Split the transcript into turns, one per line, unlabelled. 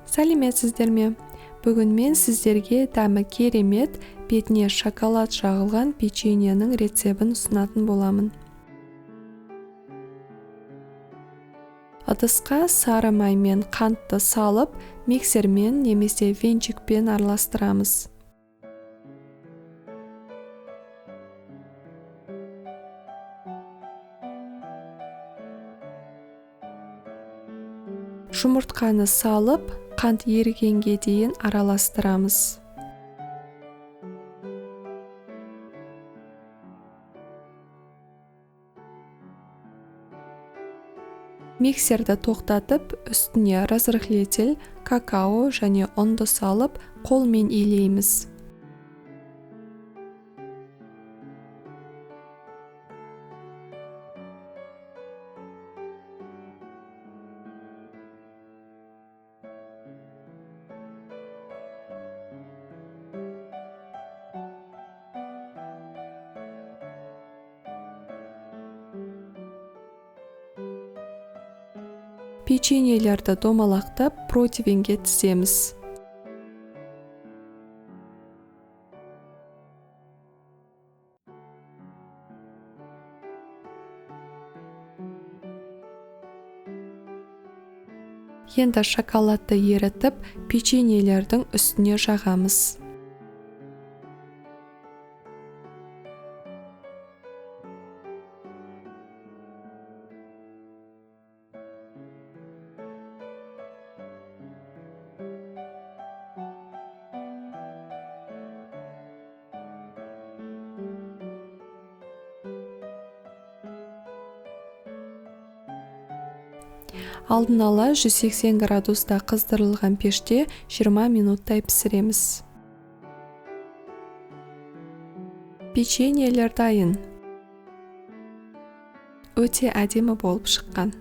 Сәлеметсіздер ме? Бүгін мен сіздерге дәмі керемет, бетіне шоколад жағылған печеньенің рецебін ұсынатын боламын. Ыдысқа сары май мен қантты салып, миксермен немесе венчикпен араластырамыз. Жұмыртқаны салып, қант ерігенге дейін араластырамыз. Миксерді тоқтатып, үстіне разрыхлитель, какао және ұнды салып, қолмен илейміз. Печеньелерді домалақтап, противенге тіземіз. Енді шоколадты ерітіп, печеньелердің үстіне жағамыз. Алдын ала 180 градуста қыздырылған пеште 20 минуттай пісіреміз. Печеньелер дайын. Өте әдемі болып шыққан.